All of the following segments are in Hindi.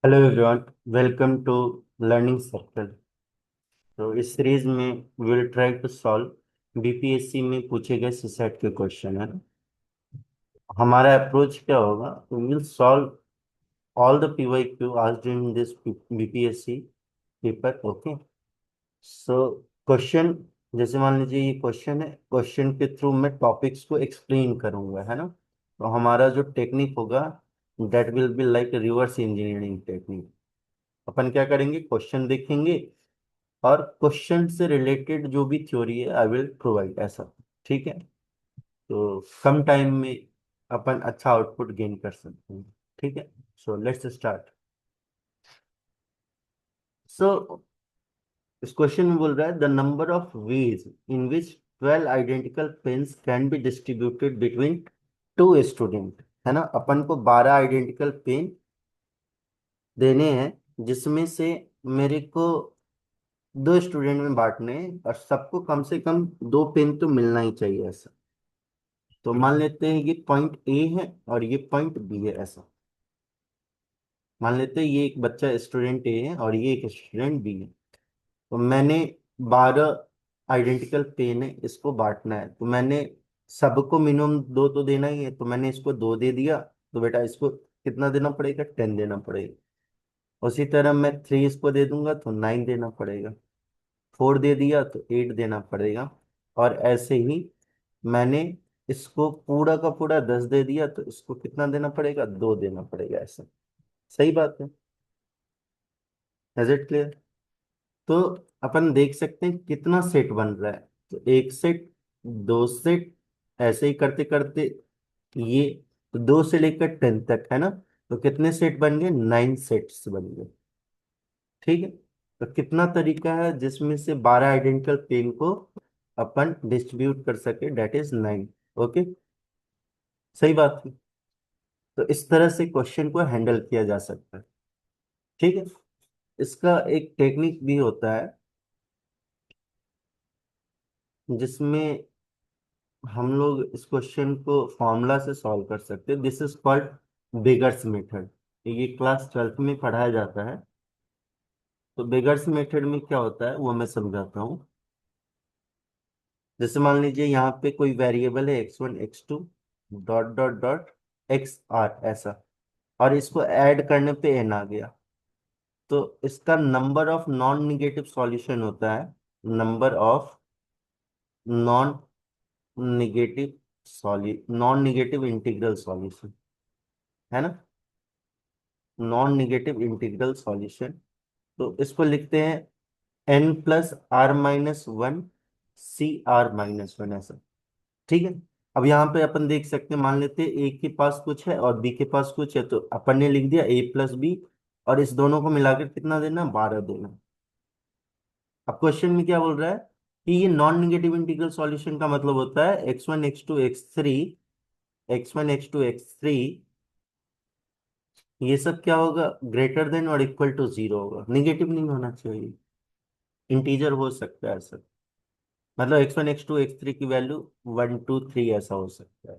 Hello everyone, welcome to learning circle. तो इस सीरीज में will try to solve BPSC में पूछे गए सीसेट के क्वेश्चन है ना। हमारा अप्रोच क्या होगा? Will solve all the PYQ asked in this BPSC paper. Okay, so question, जैसे मान लीजिए ये क्वेश्चन है, क्वेश्चन के थ्रू मैं टॉपिक्स को एक्सप्लेन करूंगा, है ना। तो हमारा जो टेक्निक होगा, that will be like reverse engineering technique. अपन क्या करेंगे, क्वेश्चन देखेंगे और क्वेश्चन से रिलेटेड जो भी थ्योरी है आई विल प्रोवाइड, ऐसा। ठीक है, तो कम टाइम में अपन अच्छा आउटपुट गेन कर सकते हैं। ठीक है, सो लेट्स स्टार्ट। सो इस क्वेश्चन में बोल रहा है the number of ways in which 12 identical pens can be distributed between two student, है ना। अपन को 12 आइडेंटिकल पेन देने हैं, जिसमें से मेरे को दो स्टूडेंट में बांटने हैं और सबको कम से कम दो पेन तो मिलना ही चाहिए, ऐसा। तो मान लेते हैं ये पॉइंट ए है और ये पॉइंट बी है, ऐसा। मान लेते हैं ये एक बच्चा स्टूडेंट ए है और ये एक स्टूडेंट बी है। तो मैंने 12 आइडेंटिकल पेन है, इसको बांटना है। तो मैंने सबको मिनिमम दो तो देना ही है, तो मैंने इसको दो दे दिया। तो बेटा इसको कितना देना पड़ेगा? 10 देना पड़ेगा। उसी तरह मैं 3 इसको दे दूंगा तो 9 देना पड़ेगा। 4 दे दिया तो 8 देना पड़ेगा। और ऐसे ही मैंने इसको पूरा का पूरा 10 दे दिया तो इसको कितना देना पड़ेगा? 2 देना पड़ेगा, ऐसा। सही बात है। Is it clear? तो अपन देख सकते हैं कितना सेट बन रहा है। तो एक सेट, दो सेट, ऐसे ही करते करते ये 2 से लेकर 10 तक, है ना। तो कितने सेट बन गए? 9 सेट्स बन गए। ठीक है, तो कितना तरीका है जिसमें से 12 आइडेंटिकल पेन को अपन डिस्ट्रीब्यूट कर सके, डेट इज 9। ओके, सही बात है। तो इस तरह से क्वेश्चन को हैंडल किया जा सकता है। ठीक है, इसका एक टेक्निक भी होता है जिसमें हम लोग इस क्वेश्चन को फॉर्मूला से सॉल्व कर सकते हैं। This is called beggars method. ये क्लास 12th में पढ़ाया जाता है। तो बेगर्स मेथड में क्या होता है वो मैं समझाता हूँ। जैसे मान लीजिए यहाँ पे कोई वेरिएबल है x1 x2 dot dot dot xr, ऐसा। और इसको ऐड करने पे n आ गया। तो इसका number of non negative solution होता है, number of non negative non negative integral solution, है ना। नॉन निगेटिव इंटीग्रल सॉल्यूशन, तो इसको लिखते हैं n+r−1 cr−1, ऐसा। ठीक है, अब यहाँ पे अपन देख सकते हैं, मान लेते हैं ए के पास कुछ है और बी के पास कुछ है, तो अपन ने लिख दिया a+b। और इस दोनों को मिलाकर कितना देना? 12 देना। अब क्वेश्चन में क्या बोल रहा है कि ये नॉन निगेटिव इंटीग्रल सॉल्यूशन का मतलब होता है x1 x2 x3, x1 x2 x3, ये सब क्या होगा? ग्रेटर देन और इक्वल टू 0 होगा। निगेटिव नहीं होना चाहिए, इंटीजर हो सकता है ऐसा। मतलब x1 x2 x3 की वैल्यू 1 2 3 ऐसा हो सकता है,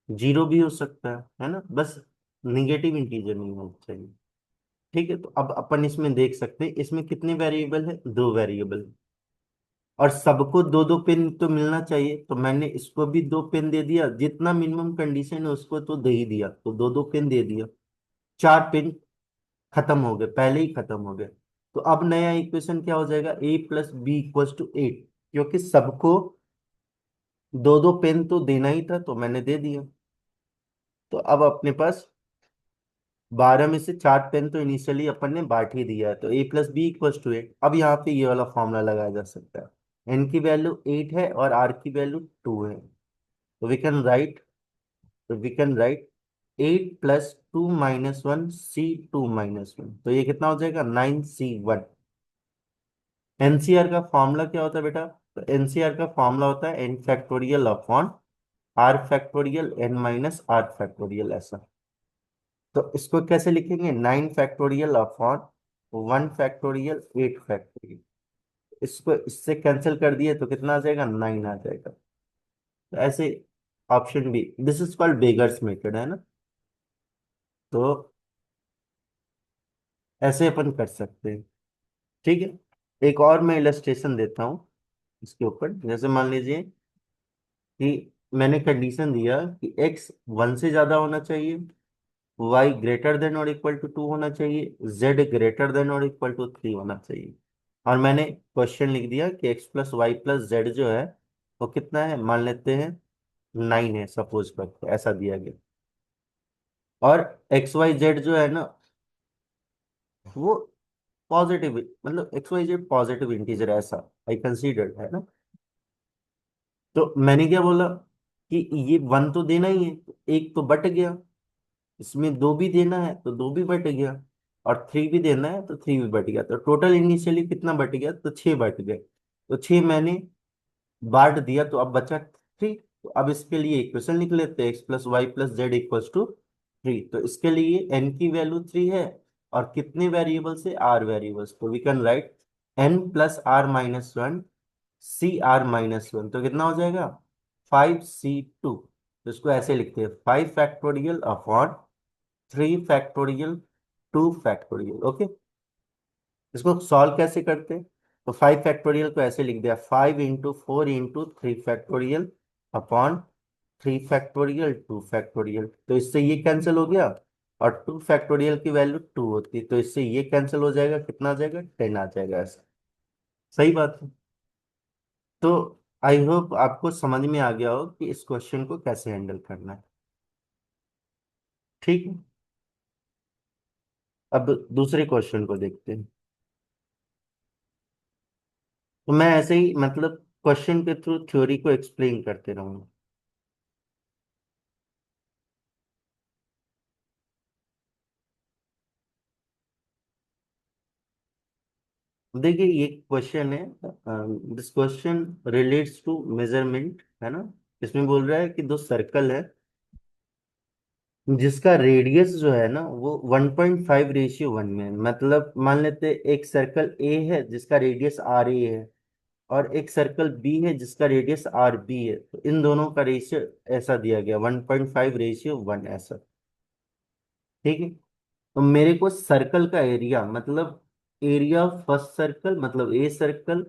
जीरो भी हो सकता है ना। बस निगेटिव इंटीजर नहीं होना चाहिए। ठीक है, तो अब अपन इसमें देख सकते हैं, इसमें कितने वेरिएबल है? दो वेरिएबल। और सबको दो दो पेन तो मिलना चाहिए, तो मैंने इसको भी दो पेन दे दिया। जितना मिनिमम कंडीशन है उसको तो दे ही दिया, तो दो दो पेन दे दिया। 4 पेन खत्म हो गए, पहले ही खत्म हो गए। तो अब नया इक्वेशन क्या हो जाएगा? a+b=8, क्योंकि सबको दो दो पेन तो देना ही था, तो मैंने दे दिया। तो अब अपने पास 12 में से 4 पेन तो इनिशियली अपन ने बांट ही दिया है, तो a+b=8। अब यहाँ पे ये वाला फॉर्मूला लगाया जा सकता है। n की वैल्यू 8 है और r की वैल्यू 2 है। तो वी कैन राइट 8+2−1 c2−1। तो ये कितना हो जाएगा? 9c1। एनसीआर का फॉर्मूला क्या होता है बेटा? तो एनसीआर का फॉर्मूला होता है n factorial upon r factorial n−r factorial, ऐसा। तो इसको कैसे लिखेंगे? 9 फैक्टोरियल अपॉन 1 फैक्टोरियल 8 फैक्टोरियल। इसको इससे कैंसिल कर दिए तो कितना आ जाएगा? 9 आ जाएगा। तो ऐसे option B, this is called beggars method, है ना। तो ऐसे अपन कर सकते हैं। ठीक है, एक और मैं इलस्ट्रेशन देता हूँ इसके ऊपर। जैसे मान लीजिए कि मैंने कंडीशन दिया कि x 1 से ज्यादा होना चाहिए, y ग्रेटर देन और इक्वल टू 2 होना चाहिए, z ग्रेटर देन और इक्वल टू 3 होना चाहिए। और मैंने क्वेश्चन लिख दिया कि x plus Y plus Z जो है वो कितना है, मान लेते हैं 9 है, सपोज करते हैं, ऐसा दिया गया। और एक्स वाई जेड जो है ना वो पॉजिटिव, मतलब X Y Z positive integer, ऐसा आई कंसीडर्ड है ना। तो मैंने क्या बोला कि ये 1 तो देना ही है, तो एक तो बट गया, इसमें 2 भी देना है तो 2 भी बट गया, और 3 भी देना है तो 3 भी बट गया। तो टोटल इनिशियली कितना बट गया, तो 6 बट गए। तो 6 मैंने बांट दिया, तो अब बचा 3। तो अब इसके लिए इक्वेशन लिख लेते हैं, x plus Y plus Z equals to 3। तो इसके लिए एन की वैल्यू 3 है, और कितने वेरिएबल से, आर वेरिएबल्स, तो we can write N plus R minus one C R minus one. तो कितना हो जाएगा, 5c2। तो इसको ऐसे लिखते हैं, 5 factorial upon 3 factorial 2 factorial. Okay, इसको सॉल्व कैसे करते हैं, तो 5 फैक्टोरियल को ऐसे लिख दिया, 5 × 4 × 3 फैक्टोरियल अपॉन 3 फैक्टोरियल 2 फैक्टोरियल। तो इससे ये कैंसिल हो गया, और 2 फैक्टोरियल की वैल्यू 2 होती है, तो इससे ये कैंसिल हो जाएगा, कितना आ जाएगा, 10 आ जाएगा, ऐसा। सही बात है। तो आई होप आपको समझ में आ गया हो कि इस क्वेश्चन को कैसे हैंडल करना है। ठीक है, अब दूसरे क्वेश्चन को देखते हैं। तो मैं ऐसे ही मतलब क्वेश्चन के थ्रू थ्योरी को एक्सप्लेन करते रहूंगा। देखिए ये क्वेश्चन है, this question relates to measurement, है ना। इसमें बोल रहा है कि दो सर्कल है जिसका रेडियस जो है ना वो 1.5:1 में है। मतलब मान लेते हैं एक सर्कल ए है जिसका रेडियस आर ए है, और एक सर्कल बी है जिसका रेडियस आर बी है। तो इन दोनों का रेशियो ऐसा दिया गया, 1.5:1, ऐसा। ठीक है, तो मेरे को सर्कल का एरिया, मतलब एरिया ऑफ फर्स्ट सर्कल मतलब A circle,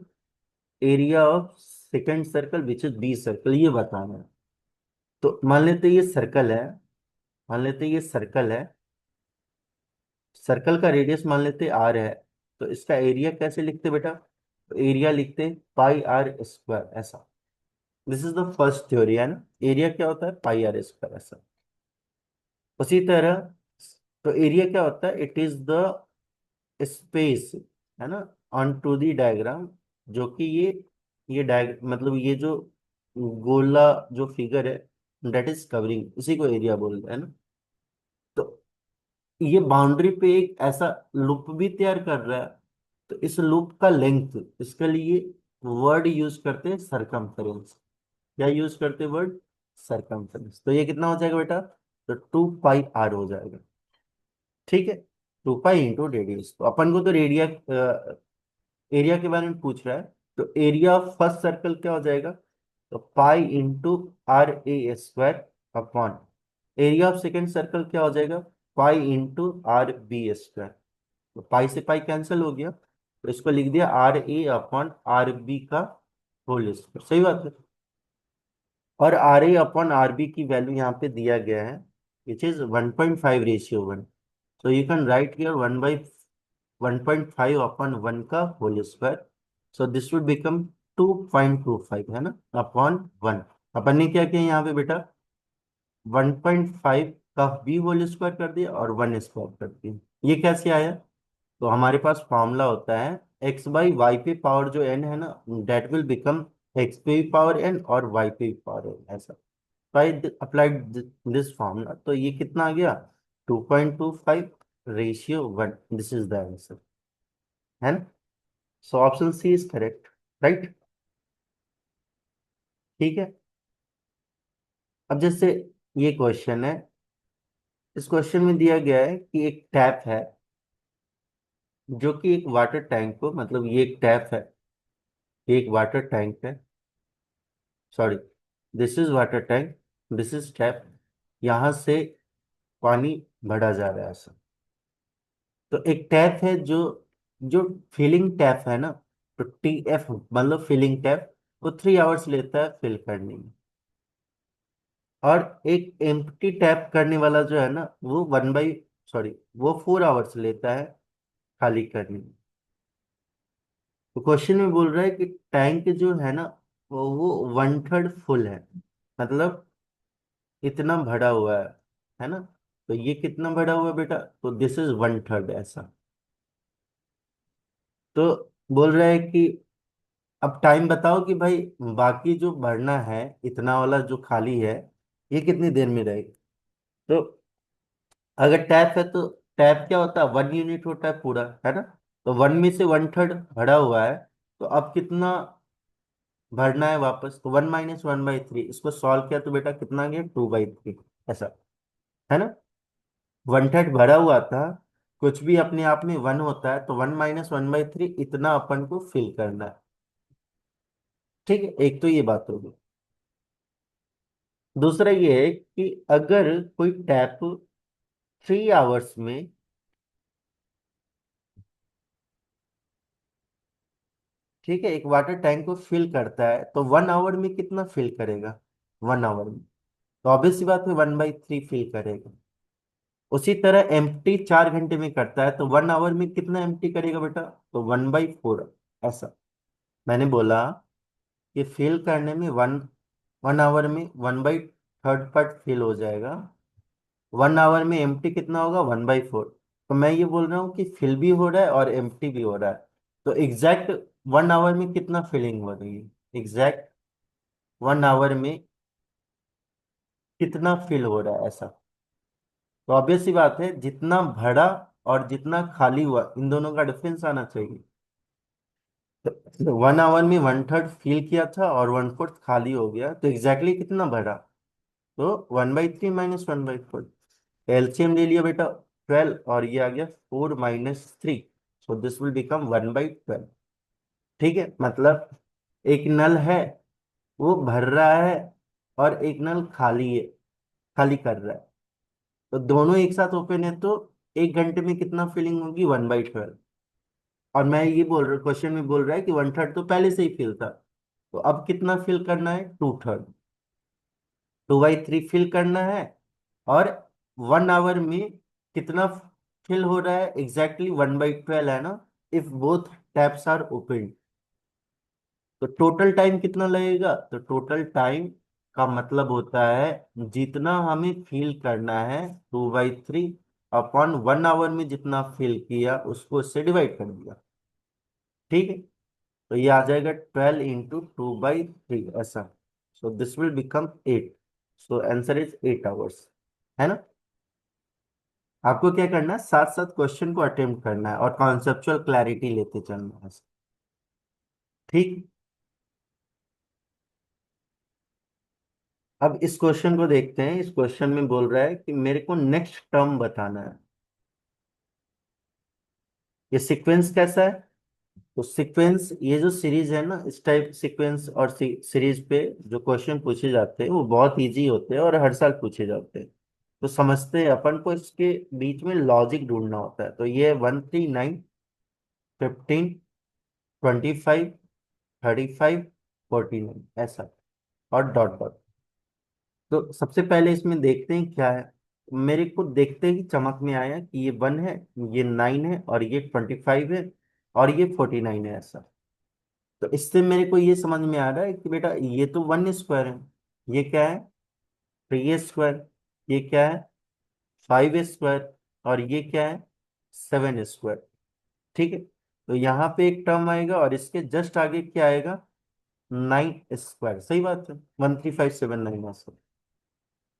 area of second circle which is B circle, ये बताना है। तो मान लेते हैं ये सर्कल है, मान लेते हैं ये सर्कल है, सर्कल का रेडियस मान लेते हैं आर है। तो इसका एरिया कैसे लिखते बेटा, तो एरिया लिखते πr², ऐसा। This is the first theory, है ना। एरिया क्या होता है, πr², ऐसा। उसी तरह, तो एरिया क्या होता है, इट इज द स्पेस, है ना, ऑन टू दी डायग्राम, जो कि ये मतलब ये जो गोला जो फिगर है, दैट इज कवरिंग, उसी को एरिया बोलते हैं ना। तो ये बाउंड्री पे एक ऐसा लूप भी तैयार कर रहा है, तो इस लूप का लेंथ, इसके लिए वर्ड यूज करते हैं सरकमफेरेंस। क्या यूज करते हैं वर्ड, सरकमफेरेंस। तो ये कितना हो जाएगा बेटा, तो 2πr हो जाएगा। ठीक है, 2π × रेडियस। तो अपन को तो रेडिया एरिया के बारे में पूछ रहा है, तो एरिया ऑफ फर्स्ट सर्कल क्या हो जाएगा, तो π × RA² upon area of second circle क्या हो जाएगा, π × RB²। तो पाई से पाई कैंसिल हो गया, तो इसको लिख दिया RA/RB का होल स्क्वायर। सही बात है। और RA/RB की वैल्यू यहाँ पे दिया गया है, which is 1.5:1। so you can write here 1/1.5/1 का whole square. So this would become 2.25, है ना, अपॉन 1। अपन ने क्या किया यहाँ पे बेटा, 1.5 का भी होल स्क्वायर कर दिया और 1 स्क्वायर कर दिया। ये कैसे आया, तो हमारे पास फॉर्मूला होता है x/y पे पावर जो n है ना, डेट विल बिकम x पे पावर n और y पे पावर n, ऐसा। आई अप्लाइड दिस फॉर्मूला, तो ये कितना आ गया, 2.25:1। दिस इज द आंसर, है ना। So option C is correct, right. ठीक है, अब जैसे ये क्वेश्चन है, इस क्वेश्चन में दिया गया है कि एक टैप है जो कि एक वाटर टैंक को, मतलब ये एक टैप है, ये एक वाटर टैंक है, sorry, this is water tank, this is tap. यहां से पानी भरा जा रहा है ऐसा। तो एक टैप है जो जो फिलिंग टैप है ना, तो TF मतलब फिलिंग टैप, वो 3 आवर्स लेता है फिल करने में। और एक एम्प्टी टैप करने वाला जो है ना, वो 1 बाई सॉरी वो 4 आवर्स लेता है खाली करने में। तो क्वेश्चन में बोल रहा है कि टैंक जो है ना, वो 1/3 फुल है, मतलब इतना भरा हुआ है ना। तो ये कितना भरा हुआ है बेटा, तो दिस इज 1/3 ऐसा। तो बोल रहा है कि अब टाइम बताओ कि भाई बाकी जो भरना है, इतना वाला जो खाली है, ये कितनी देर में रहेगा। तो अगर टैप है तो टैप क्या होता है, 1 यूनिट होता है पूरा, है ना। तो 1 में से 1/3 भरा हुआ है, तो अब कितना भरना है वापस, तो 1 - 1/3, इसको सॉल्व किया तो बेटा कितना आ गया, 2/3 ऐसा, है ना। 1/3 भरा हुआ था, कुछ भी अपने आप में 1 होता है, तो 1 - 1/3 इतना अपन को फिल करना है। ठीक है, एक तो ये बात होगी। दूसरा ये है कि अगर कोई टैप 3 आवर्स में, ठीक है, एक वाटर टैंक को फिल करता है, तो 1 आवर में कितना फिल करेगा, 1 आवर में, तो ऑब्वियस सी बात है 1/3 फिल करेगा। उसी तरह एम्प्टी 4 घंटे में करता है, तो 1 आवर में कितना एम्प्टी करेगा बेटा, तो 1/4 ऐसा। मैंने बोला कि फिल करने में 1 आवर में 1/3 पार्ट फिल हो जाएगा, 1 आवर में एम्प्टी कितना होगा, 1/4। तो मैं ये बोल रहा हूँ कि फिल भी हो रहा है और एम्प्टी भी हो रहा है, तो एग्जैक्ट 1 आवर में कितना फिलिंग हो रही है, एग्जैक्ट 1 आवर में कितना फिल हो रहा है ऐसा। तो ऑब्वियस सी बात है, जितना भरा और जितना खाली हुआ, इन दोनों का डिफरेंस आना चाहिए। तो 1 आवर में 1/3 फिल किया था और 1/4 खाली हो गया, तो एग्जैक्टली कितना भरा, तो 1/3 - 1/4। एलसीएम ले लिया बेटा 12, और ये आ गया 4 - 3, सो दिस विल बिकम 1/12। ठीक है, मतलब एक नल है, वो भर रहा है, और एक नल खाली है, खाली कर रहा है, तो दोनों एक साथ ओपन है, तो 1 घंटे में कितना फिलिंग होगी, 1/12। और मैं ये बोल रहा, क्वेश्चन में बोल रहा है कि 1/3 तो पहले से ही फिल था, तो अब कितना फिल करना है, 2/3, 2/3 फिल करना है। और 1 आवर में कितना फिल हो रहा है, एग्जैक्टली 1/12 है ना, if both taps are open. तो टोटल टाइम कितना लगेगा, तो टोटल टाइम का मतलब होता है जितना हमें फिल करना है, 2/3 अपॉन 1 आवर में जितना फिल किया उसको उससे डिवाइड कर दिया। ठीक है, तो ये आ जाएगा 12 × 2/3 ऐसा। सो this will become 8। So answer is 8 hours, है ना। आपको क्या करना है, साथ साथ क्वेश्चन को अटेम्प्ट करना है और कॉन्सेप्चुअल क्लैरिटी लेते चलना है। ठीक। अब इस क्वेश्चन को देखते हैं। इस क्वेश्चन में बोल रहा है कि मेरे को नेक्स्ट टर्म बताना है। ये सीक्वेंस कैसा है, तो सीक्वेंस, ये जो सीरीज है ना, इस टाइप सीक्वेंस और सीरीज पे जो क्वेश्चन पूछे जाते हैं वो बहुत इजी होते हैं और हर साल पूछे जाते हैं। तो समझते हैं, अपन को इसके बीच में लॉजिक ढूंढना होता है। तो ये 139, 15, 25, 35, 49 ऐसा, और डॉट डॉट। तो सबसे पहले इसमें देखते हैं क्या है। मेरे को देखते ही चमक में आया कि ये 1 है, ये 9 है, और ये 25 है, और ये 49 है ऐसा। तो इससे मेरे को ये समझ में आ रहा है कि बेटा ये तो 1 स्क्वायर है, ये क्या है, 3 स्क्वायर, ये क्या है, 5 स्क्वायर, और ये क्या है, 7 स्क्वायर। ठीक है, तो यहाँ पे एक टर्म आएगा और इसके जस्ट आगे क्या आएगा, 9 स्क्वायर। सही बात है, 13579 ऐसा।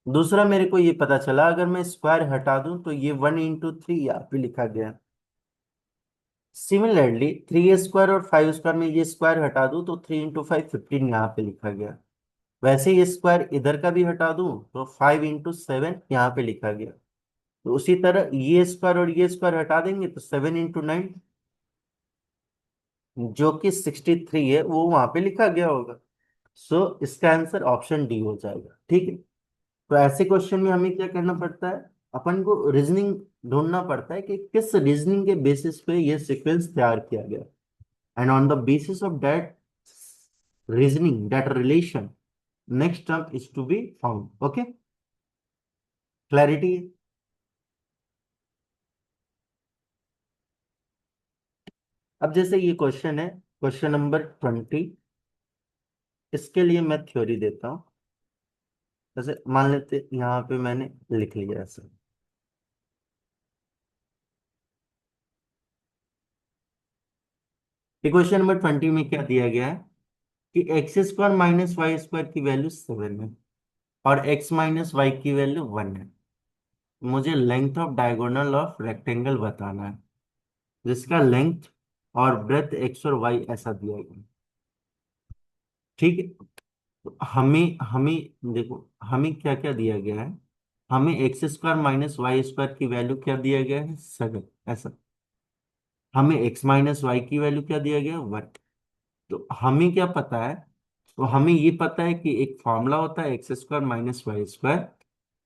दूसरा मेरे को ये पता चला, अगर मैं स्क्वायर हटा दूं तो ये 1 × 3 यहाँ पे लिखा गया। सिमिलरली 3 स्क्वायर और 5 स्क्वायर में ये स्क्वायर हटा दूं तो 3 × 5 15 यहाँ पे लिखा गया। वैसे ये स्क्वायर इधर का भी हटा दूं तो 5 × 7 यहाँ पे लिखा गया। तो उसी तरह ये स्क्वायर और ये स्क्वायर हटा देंगे तो 7 × 9, जो कि 63 है, वो वहां पे लिखा गया होगा। सो इसका आंसर ऑप्शन डी हो जाएगा। ठीक है, तो ऐसे क्वेश्चन में हमें क्या करना पड़ता है, अपन को रीजनिंग ढूंढना पड़ता है कि किस रीजनिंग के बेसिस पे ये सीक्वेंस तैयार किया गया, and on the basis of that reasoning, that relation, next term is to be found. Okay, clarity है? अब जैसे ये क्वेश्चन है, क्वेश्चन नंबर 20, इसके लिए मैं थ्योरी देता हूँ। जैसे मान लेते यहाँ पे मैंने लिख लिया ऐसा, क्वेश्चन नंबर 20 में क्या दिया गया है कि X square minus Y square की वैल्यू 7 है और एक्स माइनस वाई की वैल्यू 1 है। मुझे length of diagonal of rectangle बताना है जिसका लेंथ और ब्रेथ एक्स और वाई ऐसा दिया गया। ठीक है, तो हमें हमें देखो, हमें क्या क्या दिया गया है। हमें X square minus Y square की वैल्यू क्या दिया गया है, 7 ऐसा। हमें एक्स माइनस वाई की वैल्यू क्या दिया गया है, 1। तो हमें क्या पता है, तो हमें ये पता है कि एक फॉर्मूला होता है x square minus Y square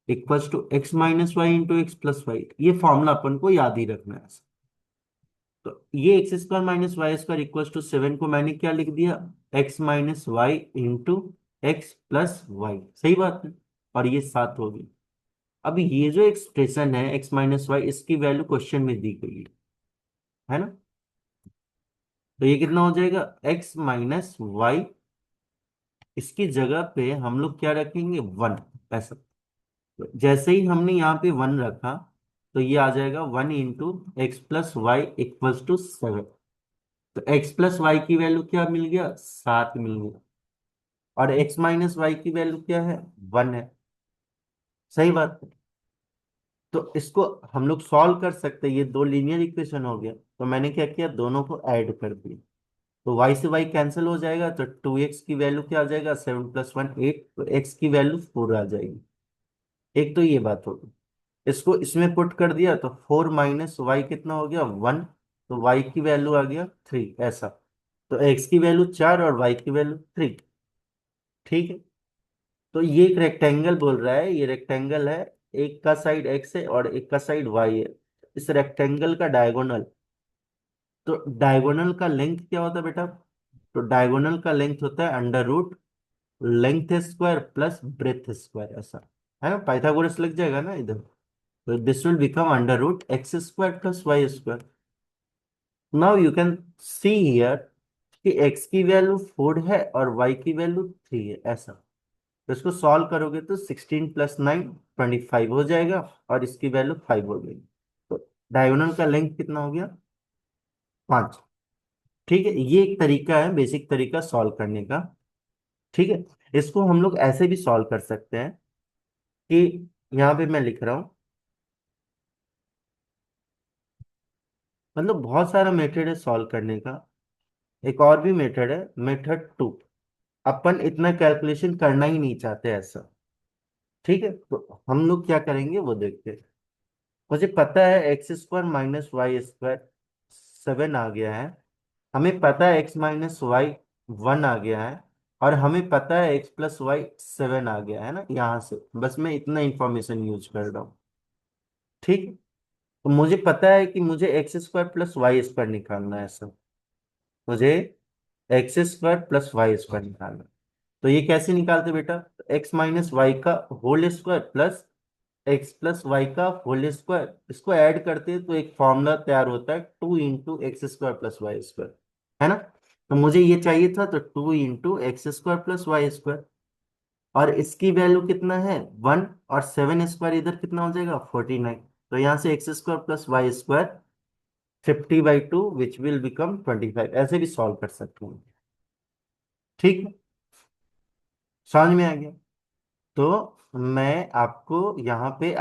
equals to X minus Y into x plus Y. ये फॉर्मूला अपन को याद ही रखना है। तो ये x square minus Y square equals to 7 को मैंने क्या लिख दिया, x minus Y into x plus Y. सही बात है, और ये 7 होगी। अब ये जो एक्सप्रेशन है एक्स माइनस वाई, इसकी वैल्यू क्वेश्चन में दी गई है ना। तो ये कितना हो जाएगा, एक्स माइनस वाई, इसकी जगह पे हम लोग क्या रखेंगे, 1 ऐसा। तो जैसे ही हमने यहाँ पे 1 रखा, तो ये आ जाएगा 1 into x plus Y equals to 7। तो एक्स प्लस वाई की वैल्यू क्या मिल गया, 7 मिल गया। और एक्स माइनस वाई की वैल्यू क्या है, 1 है। सही बात है। तो इसको हम लोग सॉल्व कर सकते हैं, ये दो लीनियर इक्वेशन हो गया। तो मैंने क्या किया, दोनों को ऐड कर दिया। तो y से y कैंसिल हो जाएगा, तो 2x की वैल्यू क्या आ जाएगा, 7 प्लस 1 8। तो x की वैल्यू 4 आ जाएगी। एक तो ये बात होगी। इसको इसमें पुट कर दिया तो 4 माइनस वाई कितना हो गया, 1। तो y की वैल्यू आ गया 3 ऐसा। तो x की वैल्यू 4 और y की वैल्यू 3। ठीक है, तो ये एक रेक्टेंगल बोल रहा है, ये रेक्टेंगल है। एक का साइड x है और एक का साइड y है। इस रेक्टेंगल का डायगोनल, तो डायगोनल का लेंथ क्या होता है बेटा, तो डायगोनल का लेंथ होता है under root length square plus breadth square ऐसा। है ना, पाइथागोरस लग जाएगा ना इधर। तो this will become under root x square plus y square. Now you can see here कि x की वैल्यू 4 है और y की वैल्यू 3 है ऐसा। तो इसको सॉल्व करोगे तो 16 प्लस 9 25 हो जाएगा, और इसकी वैल्यू 5 हो गई। तो डायगोनल का लेंथ कितना हो गया, 5। ठीक है, ये एक तरीका है, बेसिक तरीका सॉल्व करने का। ठीक है, इसको हम लोग ऐसे भी सॉल्व कर सकते हैं कि यहाँ पे मैं लिख रहा हूँ, मतलब बहुत सारा मेथड है सॉल्व करने का। एक और भी मेथड है, मेथड 2। अपन इतना कैलकुलेशन करना ही नहीं चाहते ऐसा। ठीक है, तो हम लोग क्या करेंगे वो देखते हैं। मुझे पता है x square minus Y square 7 आ गया है। हमें पता है एक्स माइनस वाई 1 आ गया है। और हमें पता है एक्स प्लस वाई 7 आ गया है ना, यहाँ से बस मैं इतना इंफॉर्मेशन यूज कर रहा हूँ। ठीक है, तो मुझे पता है कि मुझे x square plus y square निकालना है सर। मुझे x square plus y square निकालना है। तो ये कैसे निकालते बेटा, एक्स माइनस वाई का whole square plus x plus y का होल स्क्वायर, इसको ऐड करते हैं तो एक फॉर्मूला तैयार होता है 2 into x square plus y square. है ना, तो मुझे ये चाहिए था, तो 2 into x square plus y square. और इसकी वैल्यू कितना है, 1। और 7 स्क्वायर इधर कितना हो जाएगा, 49। तो यहाँ से x square plus y square 50/2 which will become 25, ऐसे भी सॉल्व कर सकते हैं। ठीक है, समझ में आ गया। तो मैं आपको यहाँ पे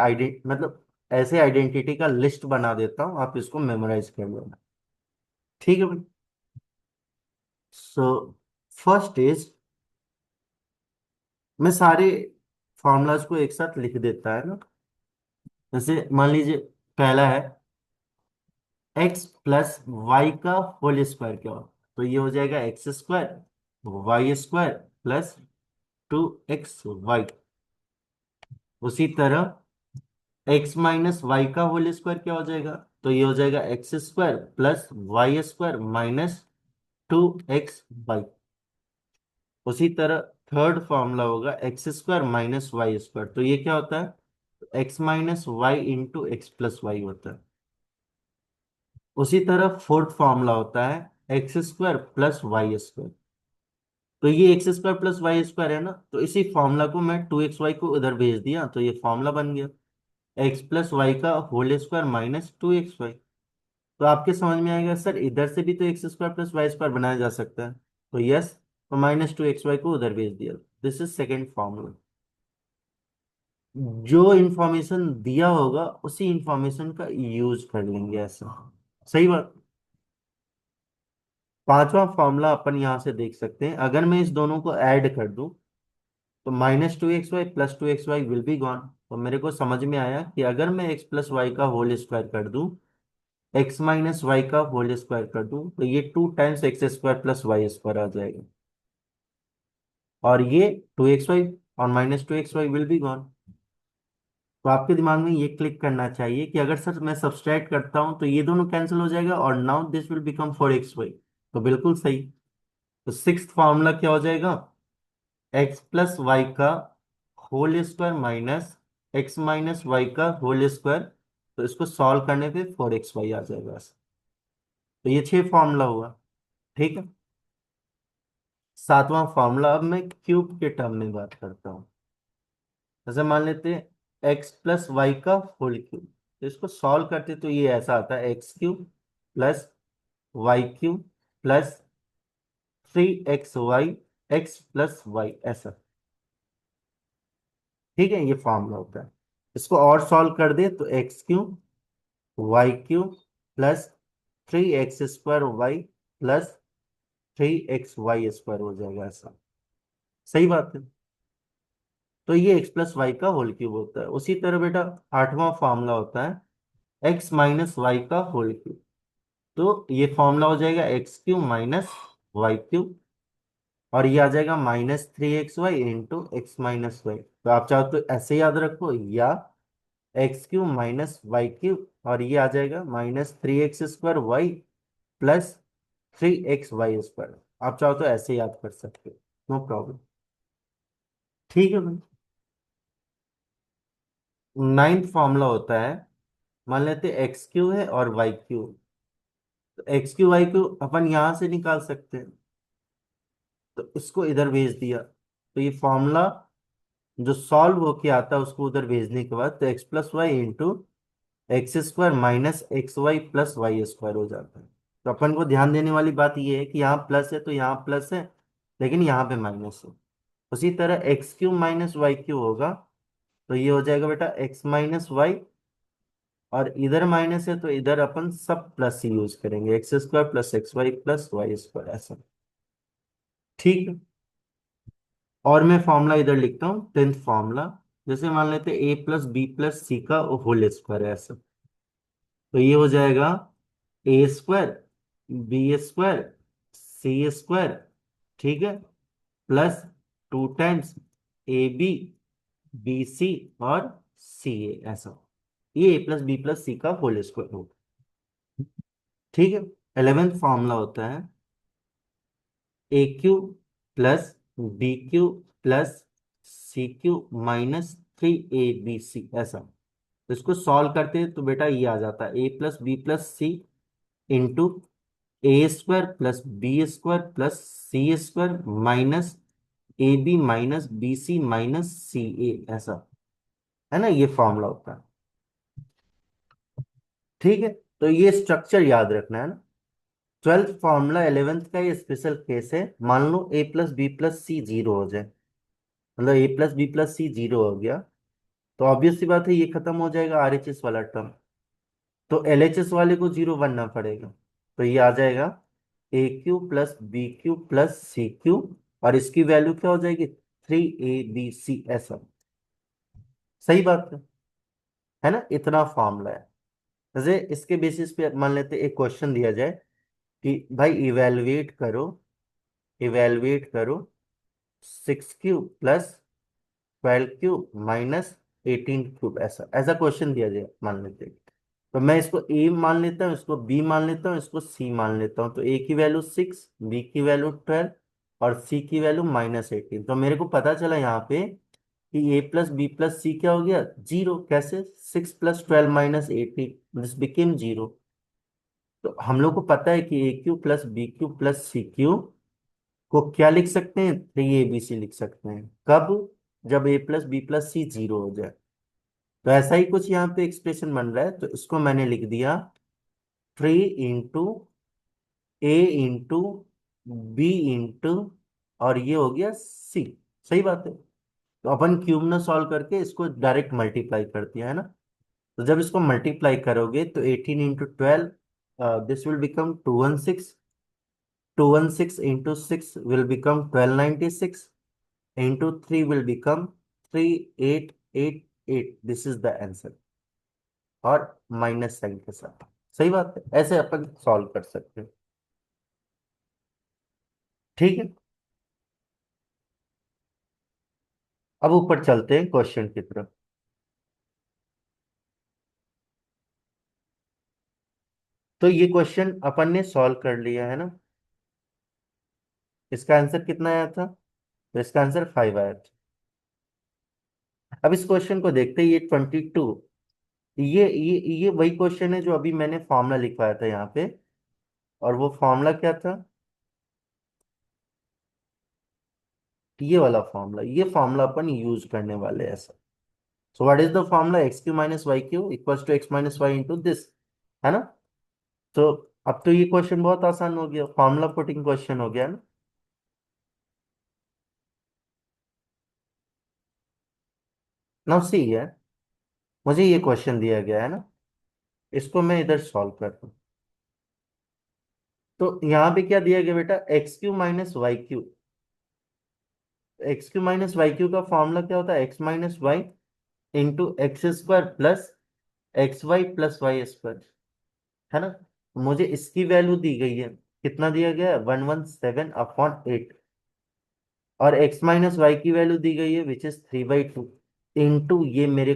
मतलब ऐसे आइडेंटिटी का लिस्ट बना देता हूँ, आप इसको मेमोराइज कर लेना। ठीक है भाई। सो फर्स्ट इज, मैं सारे फॉर्मूलाज को एक साथ लिख देता है ना। जैसे मान लीजिए पहला है एक्स प्लस वाई का होल स्क्वायर क्या हो, तो ये हो जाएगा x square y square plus 2xy। उसी तरह एक्स माइनस वाई का होल स्क्वायर क्या हो जाएगा, तो ये हो जाएगा x square plus y square minus 2xy। उसी तरह थर्ड फॉर्मूला होगा x square minus Y square, तो ये क्या होता है, x minus Y into x plus y होता है। उसी तरह फोर्थ फॉर्मूला होता है x square plus y square, तो ये x square plus y square है ना, तो इसी फॉर्मूला को मैं 2xy को उधर भेज दिया तो ये फॉर्मूला बन गया एक्स प्लस वाई का होल स्क्वायर माइनस 2xy। तो आपके समझ में आएगा सर इधर से भी तो x square plus y square बनाया जा सकता है, तो यस, तो -2xy को उधर भेज दिया। This is second formula. जो इंफॉर्मेशन दिया होगा उसी इंफॉर्मेशन का यूज कर लेंगे ऐसा, सही बात। पांचवा फॉर्मूला अपन यहां से देख सकते हैं, अगर मैं इस दोनों को ऐड कर दूं तो -2xy plus 2xy will be gone. तो मेरे को समझ में आया कि अगर मैं x प्लस वाई का होल स्क्वायर कर दूं, x माइनस वाई का होल स्क्वायर कर दूं, तो ये 2 times x square plus y square आ जाएगा, और ये 2xy और -2xy विल बी गॉन। तो आपके दिमाग में ये क्लिक करना चाहिए कि अगर सर मैं सब्सट्रैक्ट करता हूं तो ये दोनों कैंसिल हो जाएगा और now this will become 4xy। तो बिल्कुल सही। तो सिक्स्थ फॉर्मूला क्या हो जाएगा, एक्स प्लस वाई का whole square minus x minus y का होल स्क्वायर, तो इसको सॉल्व करने पे 4xy आ जाएगा। तो ये 6 फॉर्मूला हुआ, ठीक है। सातवां फॉर्मूला, अब मैं क्यूब के टर्म में बात करता हूँ। जैसे मान लेते हैं एक्स प्लस वाई का होल क्यूब, तो इसको सॉल्व करते तो ये ऐसा आता है x cube plus y cube plus 3xy x plus y ऐसा, ठीक है, ये फॉर्मूला होता है। इसको और सॉल्व कर दे तो x cube y cube plus 3x² y plus 3xy² हो जाएगा ऐसा, सही बात है। तो ये एक्स प्लस वाई का होल क्यूब होता है। उसी तरह बेटा आठवां फॉर्मूला होता है एक्स माइनस वाई का होल क्यूब, तो ये फॉर्मूला हो जाएगा x cube minus y cube, और ये आ जाएगा -3xy into x minus Y. तो आप चाहो तो ऐसे याद रखो, या x cube minus y cube, और ये आ जाएगा -3x² वाई प्लस 3xy²। आप चाहो तो ऐसे याद कर सकते हो, नो प्रॉब्लम, ठीक है भाई। नाइन्थ फॉर्मूला होता है, मान लेते एक्स क्यू है और वाई क्यू, तो एक्स क्यू वाई क्यू अपन यहां से निकाल सकते हैं, तो इसको इधर भेज दिया, तो ये फॉर्मूला जो सॉल्व होके आता है उसको उधर भेजने के बाद तो x plus y into x square minus x y plus y square हो जाता है। तो अपन को ध्यान देने वाली बात ये है कि यहाँ प्लस है तो यहाँ प्लस है, लेकिन यहाँ पे माइनस है। उसी तरह x cube minus y cube होगा, तो ये हो जाएगा बेटा एक्स माइनस वाई, और इधर माइनस है तो इधर अपन सब प्लस ही यूज करेंगे, x square plus x y plus y square ऐसा, ठीक है। और मैं फॉर्मूला इधर लिखता हूँ टेंथ फॉर्मूला, जैसे मान लेते हैं A plus B plus C का होल स्क्वायर है ऐसा, तो ये हो जाएगा A square B square C square, ठीक है, plus 2 times A B B C और सी ए ऐसा, ये A plus B plus C का होल स्क्वायर होगा, ठीक है। 11th फॉर्मूला होता है a cube plus b cube plus c cube minus 3abc ऐसा, तो इसको सॉल्व करते हैं तो बेटा ये आ जाता है a plus B plus c into a square plus b square plus c square minus a b minus b c minus c ए ऐसा, है ना, ये फॉर्मूला होता है, ठीक है। तो ये स्ट्रक्चर याद रखना है ना। 12th फॉर्मूला 11th का ये स्पेशल केस है, मान लो ए प्लस बी प्लस सी जीरो हो जाए, मतलब ए प्लस बी प्लस सी जीरो हो गया, तो ऑब्वियस सी बात है ये खत्म हो जाएगा आरएचएस वाला टर्म, तो एलएचएस वाले को जीरो बनना पड़ेगा, तो ये आ जाएगा a cube plus b cube plus c cube, और इसकी वैल्यू क्या हो जाएगी 3abc ऐसा, सही बात है ना, इतना फॉर्मूला है। जैसे इसके बेसिस पे मान लेते एक क्वेश्चन दिया जाए कि भाई इवेलुएट करो 6 Q plus 12 Q minus 18 cube, ऐसा ऐसा क्वेश्चन दिया जाए मान लेते हैं। तो मैं इसको ए मान लेता हूँ, इसको बी मान लेता हूँ, इसको सी मान लेता हूँ। तो ए की वैल्यू 6, बी की वैल्यू 12 और सी की वैल्यू -18। तो मेरे को पता चला यहाँ पे कि ए प्लस बी प्लस सी क्या हो गया, 0। कैसे? 6 + 12 - 18, दिस बिकेम 0। तो हम लोग को पता है कि a cube plus b cube plus c cube को क्या लिख सकते हैं, 3 ABC लिख सकते हैं। कब? जब ए प्लस बी प्लस सी 0 हो जाए। तो ऐसा ही कुछ यहाँ पे एक्सप्रेशन बन रहा है, तो इसको मैंने लिख दिया 3 × A × B और ये हो गया सी। सही बात है। तो अपन क्यूब ना सॉल्व करके इसको डायरेक्ट मल्टीप्लाई कर दिया है ना। तो जब इसको मल्टीप्लाई करोगे तो 18 × 12, this will become 216। 216 × 6 will become 1296, into 3 will become 3888। This is the answer, और माइनस साइन के साथ। सही बात है, ऐसे अपन सॉल्व कर सकते हैं। ठीक है, अब ऊपर चलते हैं क्वेश्चन की तरफ। तो ये क्वेश्चन अपन ने सॉल्व कर लिया है ना। इसका आंसर कितना आया था? तो इसका आंसर 5 आया था। अब इस क्वेश्चन को देखते हैं, ये 22। ये वही क्वेश्चन है जो अभी मैंने फॉर्मूला लिखवाया था यहाँ पे। और वो फॉर्मूला क्या था? ये वाला फॉर्मूला, ये फॉर्मूला अपन यूज करने वाले हैं ऐसा। So what is the formula? x³ - y³ = x - y into this, है ना। तो अब तो ये क्वेश्चन बहुत आसान हो गया, फॉर्मूला पुटिंग क्वेश्चन हो गया ना। नाउ सी है, मुझे ये क्वेश्चन दिया गया है ना, इसको मैं इधर सॉल्व करता हूँ। तो यहाँ पे क्या दिया गया बेटा? x³ - y³। x³ - y³ का फॉर्मूला क्या होता है? x - y × x² plus xy + y², है ना। मुझे इसकी वैल्यू दी गई है, कितना दिया गया है? 117/8। और x - y की वैल्यू दी गई है विच इज 3/2, इंटू ये मेरे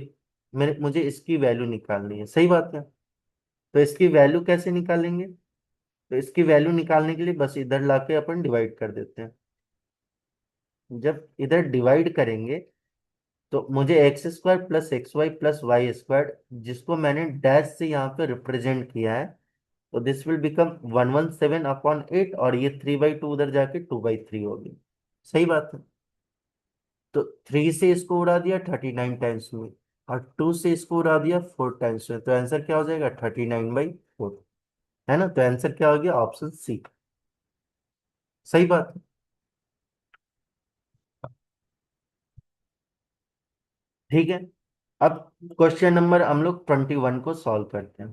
मेरे मुझे इसकी वैल्यू निकालनी है। सही बात है। तो इसकी वैल्यू कैसे निकालेंगे? तो इसकी वैल्यू निकालने के लिए बस इधर लाके अपन डिवाइड कर देते हैं। जब इधर डिवाइड करेंगे तो मुझे x² + xy + y², जिसको मैंने डैश से यहाँ पे रिप्रेजेंट किया है, तो दिस विल बिकम 117/8। और ये 3/2 उधर जाके 2/3 होगी। सही बात है। तो 3 से इसको उड़ा दिया 39 टाइम्स में, और 2 से इसको उड़ा दिया 4 टाइम्स में। तो आंसर क्या हो जाएगा? 39/4, है ना। तो आंसर क्या हो गया? Option C. सही बात है। ठीक है, अब क्वेश्चन नंबर हम लोग 21 को सॉल्व करते हैं।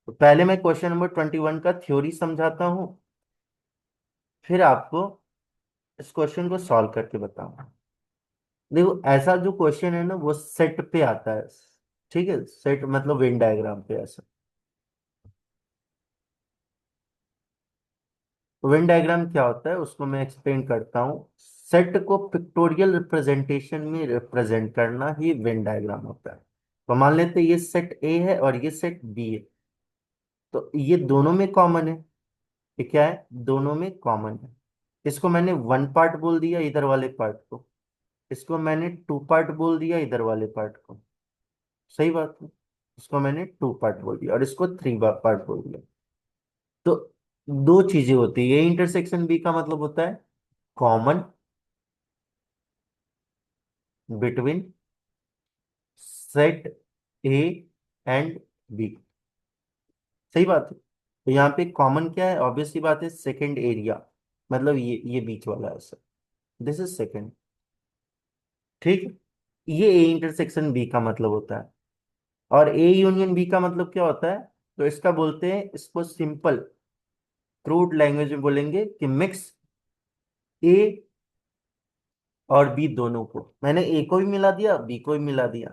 तो पहले मैं क्वेश्चन नंबर 21 का थ्योरी समझाता हूँ, फिर आपको इस क्वेश्चन को सॉल्व करके बताऊंगा। देखो, ऐसा जो क्वेश्चन है ना वो सेट पे आता है। ठीक है, सेट मतलब वेन डायग्राम पे ऐसा। वेन डायग्राम क्या होता है उसको मैं एक्सप्लेन करता हूँ। सेट को पिक्टोरियल रिप्रेजेंटेशन में रिप्रेजेंट करना ही वेन डायग्राम होता है। तो मान लेते हैं ये सेट ए है और ये सेट बी है। तो ये दोनों में कॉमन है। ये क्या है? दोनों में कॉमन है। इसको मैंने वन पार्ट बोल दिया इधर वाले पार्ट को, इसको मैंने टू पार्ट बोल दिया इधर वाले पार्ट को। सही बात है। इसको मैंने टू पार्ट बोल दिया और इसको थ्री पार्ट बोल दिया। तो दो चीजें होती है, ये इंटरसेक्शन बी का मतलब होता है common between set A and B. सही बात है। तो यहाँ पे कॉमन क्या है? ऑब्वियस सी बात है, सेकंड एरिया, मतलब ये बीच वाला है सर। This is second. ठीक है। ये ए इंटरसेक्शन बी का मतलब होता है। और ए यूनियन बी का मतलब क्या होता है? तो इसका बोलते हैं, इसको सिंपल क्रूड लैंग्वेज में बोलेंगे कि मिक्स ए और बी दोनों को, मैंने ए को भी मिला दिया बी को भी मिला दिया।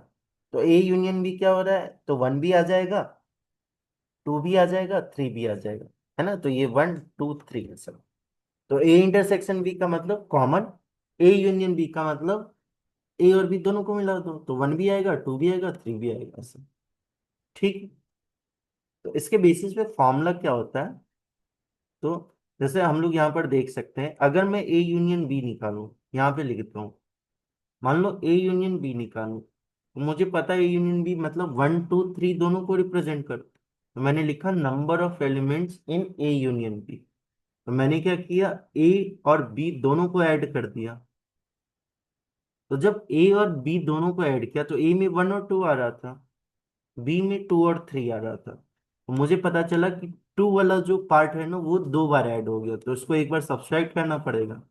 तो ए यूनियन बी क्या हो रहा है? तो वन भी आ जाएगा, टू भी आ जाएगा, थ्री भी आ जाएगा, है ना। तो ये 1 2 3 है सब। तो ए इंटरसेक्शन बी का मतलब कॉमन, ए यूनियन बी का मतलब ए और बी दोनों को मिला दो तो 1 भी आएगा, 2 भी आएगा, 3 भी आएगा ऐसे। ठीक है। तो इसके बेसिस पे फॉर्मूला क्या होता है, तो जैसे हम लोग यहाँ पर देख सकते हैं, अगर मैं ए यूनियन बी निकालूं, यहाँ पे लिखता हूँ, मान लो ए यूनियन बी निकालूं, तो मुझे पता है ए यूनियन बी मतलब 1 2 3 दोनों को रिप्रेजेंट कर, तो मैंने लिखा number of elements in A union B. तो मैंने क्या किया, ए और बी दोनों को ऐड कर दिया। तो जब ए और बी दोनों को ऐड किया तो ए में 1 और 2 आ रहा था, बी में 2 और 3 आ रहा था। तो मुझे पता चला कि 2 वाला जो पार्ट है ना वो 2 बार ऐड हो गया, तो उसको एक बार सब्सट्रैक्ट करना पड़ेगा,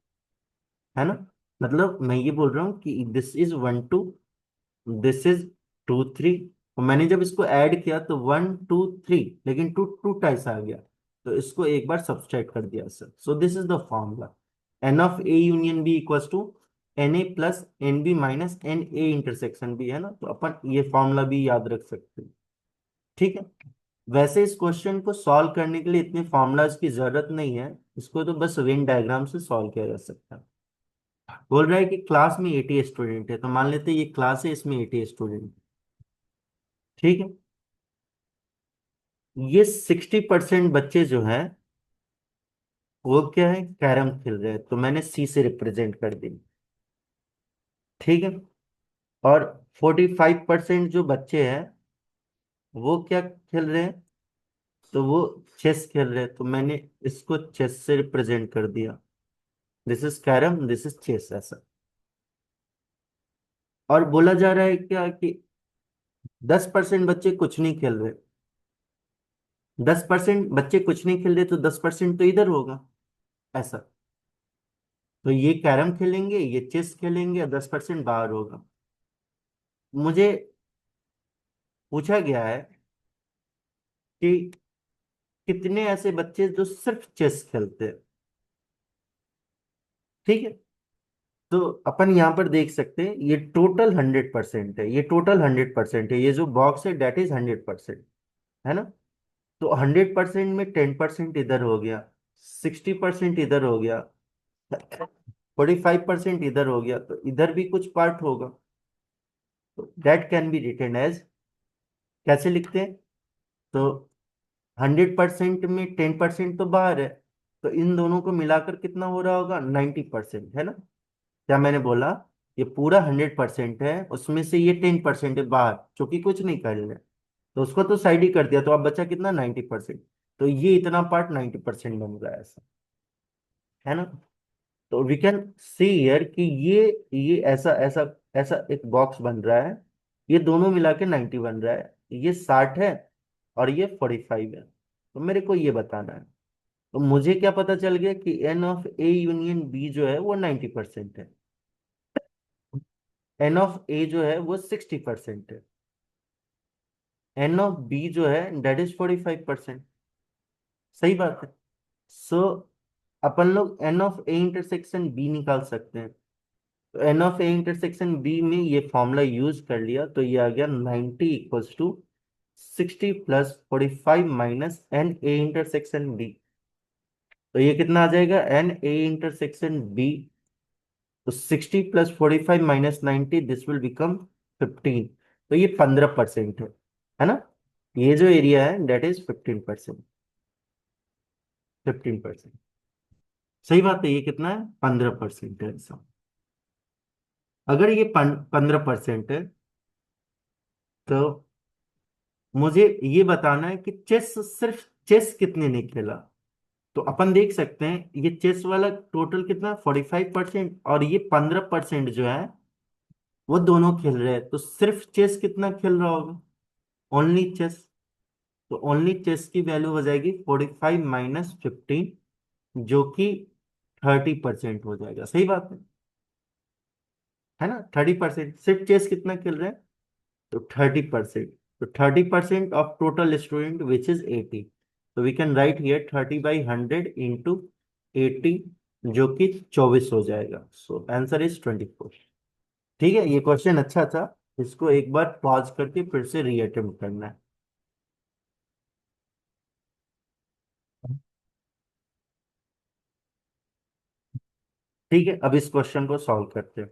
है ना। मतलब मैं ये बोल रहा हूँ कि दिस इज 1 2, दिस इज 2 3, और मैंने जब इसको ऐड किया तो 1 2 3, लेकिन 2 2 टाइम्स आ गया, तो इसको एक बार सब्सट्रैक्ट कर दिया sir. So this is the formula, n of A union B equals to n A plus n B minus n A intersection B, है ना। तो अपन ये फॉर्मूला भी याद रख सकते हैं। ठीक है। वैसे इस क्वेश्चन को सॉल्व करने के लिए इतने फॉर्मूलाज की जरूरत नहीं है, इसको तो बस वेन डायग्राम से सॉल्व किया जा सकता है। बोल रहा है कि क्लास में 80 स्टूडेंट है, तो मान लेते हैं ये क्लास है, इसमें 80 स्टूडेंट। ठीक है। ये 60% बच्चे जो हैं वो क्या है, कैरम खेल रहे हैं, तो मैंने सी से रिप्रेजेंट कर दी। ठीक है। और 45% जो बच्चे हैं वो क्या खेल रहे हैं, तो वो चेस खेल रहे हैं, तो मैंने इसको चेस से रिप्रेजेंट कर दिया। This is carrom, this is chess, ऐसा। और बोला जा रहा है क्या कि 10% बच्चे कुछ नहीं खेल रहे, 10% बच्चे कुछ नहीं खेल रहे, तो 10% तो इधर होगा, ऐसा। तो ये कैरम खेलेंगे, ये चेस खेलेंगे, और 10% बाहर होगा। मुझे पूछा गया है कि कितने ऐसे बच्चे जो सिर्फ चेस खेलते हैं। ठीक है। तो अपन यहाँ पर देख सकते हैं, ये टोटल 100% है, ये टोटल 100% है, ये जो बॉक्स है डेट इज 100%, है ना। तो 100% में 10% इधर हो गया, 60% इधर हो गया, 45% इधर हो गया, तो इधर भी कुछ पार्ट होगा। तो that can be written as, कैसे लिखते हैं, तो 100% में 10% तो बाहर है, तो इन दोनों को मिलाकर कितना हो रहा होगा, 90%, है ना। क्या मैंने बोला, ये पूरा 100% है, उसमें से ये 10% है बाहर, जो कि कुछ नहीं कर रहे, तो उसको तो साइड ही कर दिया, तो अब बचा कितना, 90%। तो ये इतना पार्ट 90% बन रहा है, ऐसा, है ना। तो वी कैन सी हियर कि ये ऐसा ऐसा ऐसा एक बॉक्स बन रहा है, ये दोनों मिला के 90 बन रहा है, ये 60 है और ये 45 है, तो मेरे को ये बताना है। तो मुझे क्या पता चल गया कि n of A union B जो है वो 90% है, एन ऑफ ए जो है वो 60% है, एन ऑफ बी जो है डेट इज 45%। सही बात है। सो अपन लोग n of A intersection B निकाल सकते हैं। तो n of A intersection B में ये फॉर्मूला यूज कर लिया, तो ये आ गया 90 equals to 60 + 45 minus n A intersection B. तो ये कितना आ जाएगा, एन ए इंटरसेक्शन बी, तो 60 + 45 माइनस 90, दिस विल बिकम 15। तो ये 15% है ना। ये जो एरिया है डेट इज 15%, 15%। सही बात है, ये कितना है, 15% है ऐसा। अगर ये 15% है, तो मुझे ये बताना है कि चेस, सिर्फ चेस कितने ने खेला। तो अपन देख सकते हैं ये चेस वाला टोटल कितना, 45%, और ये 15% जो है वो दोनों खेल रहे हैं, तो सिर्फ चेस कितना खेल रहा होगा, ओनली चेस। तो ओनली चेस की वैल्यू हो जाएगी 45 - 15, जो कि 30% हो जाएगा। सही बात है ना। 30%, सिर्फ चेस कितना खेल रहे हैं, तो 30%। तो 30% of total student which is 80। तो we can write here 30/100 into 80, जो कि 24 हो जाएगा। So answer is 24। ठीक है, ये क्वेश्चन अच्छा था, इसको एक बार पॉज करके फिर से रीअटेम्प्ट करना है। ठीक है, अब इस क्वेश्चन को सॉल्व करते हैं।